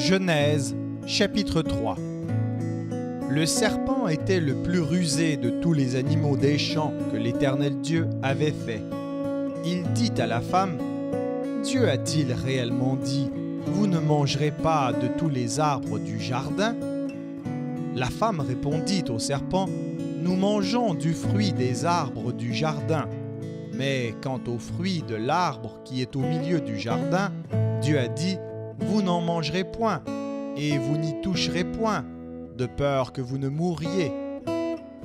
Genèse, chapitre 3. Le serpent était le plus rusé de tous les animaux des champs que l'Éternel Dieu avait fait. Il dit à la femme, « Dieu a-t-il réellement dit, vous ne mangerez pas de tous les arbres du jardin ?» La femme répondit au serpent, « Nous mangeons du fruit des arbres du jardin. Mais quant au fruit de l'arbre qui est au milieu du jardin, Dieu a dit, vous n'en mangerez point, et vous n'y toucherez point, de peur que vous ne mourriez. »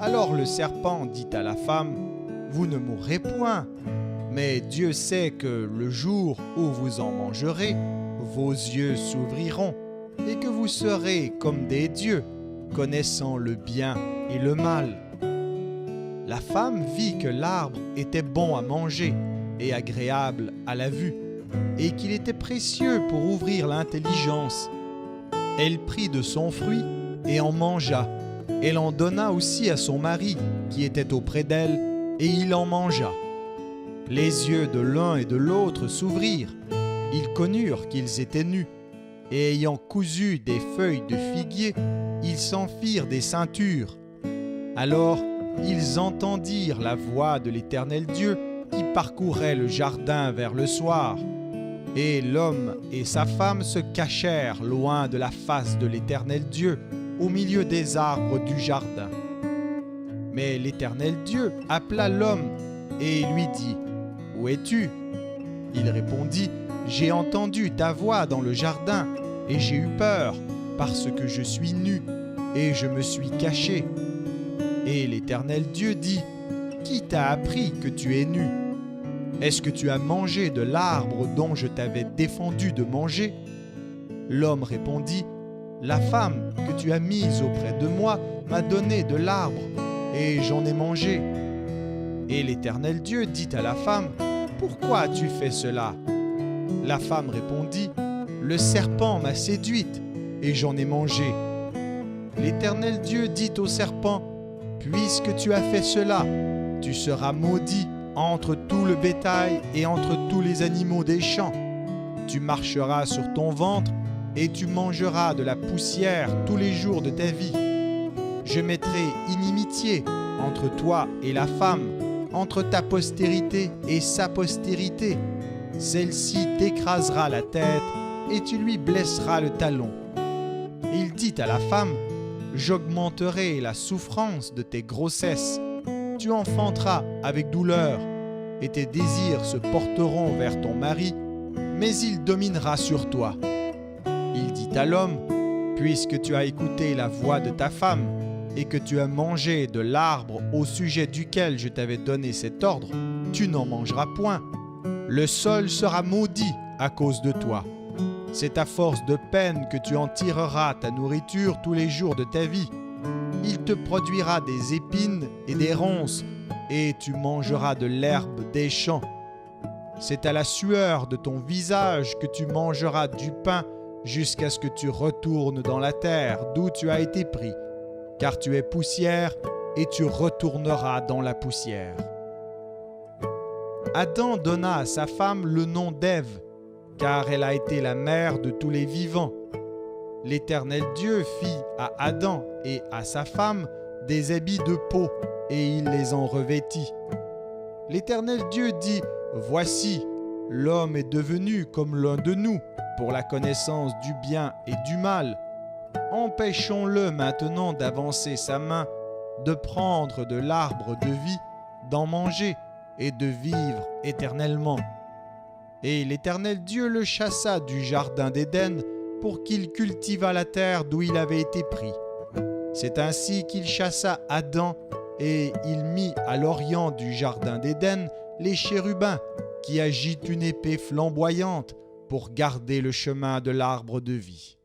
Alors le serpent dit à la femme, « Vous ne mourrez point, mais Dieu sait que le jour où vous en mangerez, vos yeux s'ouvriront, et que vous serez comme des dieux, connaissant le bien et le mal. » La femme vit que l'arbre était bon à manger et agréable à la vue, et qu'il était précieux pour ouvrir l'intelligence. Elle prit de son fruit et en mangea. Elle en donna aussi à son mari, qui était auprès d'elle, et il en mangea. Les yeux de l'un et de l'autre s'ouvrirent. Ils connurent qu'ils étaient nus, et ayant cousu des feuilles de figuier, ils s'en firent des ceintures. Alors ils entendirent la voix de l'Éternel Dieu qui parcourait le jardin vers le soir. Et l'homme et sa femme se cachèrent loin de la face de l'Éternel Dieu, au milieu des arbres du jardin. Mais l'Éternel Dieu appela l'homme et lui dit, « Où es-tu » Il répondit, « J'ai entendu ta voix dans le jardin, et j'ai eu peur, parce que je suis nu, et je me suis caché. » Et l'Éternel Dieu dit, « Qui t'a appris que tu es nu ? Est-ce que tu as mangé de l'arbre dont je t'avais défendu de manger ?» L'homme répondit, « La femme que tu as mise auprès de moi m'a donné de l'arbre, et j'en ai mangé. » Et l'Éternel Dieu dit à la femme, « Pourquoi as-tu fait cela ?» La femme répondit, « Le serpent m'a séduite, et j'en ai mangé. » L'Éternel Dieu dit au serpent, « Puisque tu as fait cela, tu seras maudit entre tout le bétail et entre tous les animaux des champs. Tu marcheras sur ton ventre et tu mangeras de la poussière tous les jours de ta vie. Je mettrai inimitié entre toi et la femme, entre ta postérité et sa postérité. Celle-ci t'écrasera la tête et tu lui blesseras le talon. » Il dit à la femme, « J'augmenterai la souffrance de tes grossesses. Tu enfanteras avec douleur, et tes désirs se porteront vers ton mari, mais il dominera sur toi. » Il dit à l'homme, « Puisque tu as écouté la voix de ta femme, et que tu as mangé de l'arbre au sujet duquel je t'avais donné cet ordre, tu n'en mangeras point. Le sol sera maudit à cause de toi. C'est à force de peine que tu en tireras ta nourriture tous les jours de ta vie. Il te produira des épines et des ronces, et tu mangeras de l'herbe des champs. C'est à la sueur de ton visage que tu mangeras du pain jusqu'à ce que tu retournes dans la terre d'où tu as été pris, car tu es poussière et tu retourneras dans la poussière. » Adam donna à sa femme le nom d'Ève, car elle a été la mère de tous les vivants. L'Éternel Dieu fit à Adam et à sa femme des habits de peau, et il les en revêtit. L'Éternel Dieu dit, « Voici, l'homme est devenu comme l'un de nous, pour la connaissance du bien et du mal. Empêchons-le maintenant d'avancer sa main, de prendre de l'arbre de vie, d'en manger et de vivre éternellement. » Et l'Éternel Dieu le chassa du jardin d'Éden pour qu'il cultivât la terre d'où il avait été pris. C'est ainsi qu'il chassa Adam et il mit à l'orient du jardin d'Éden les chérubins qui agitent une épée flamboyante pour garder le chemin de l'arbre de vie.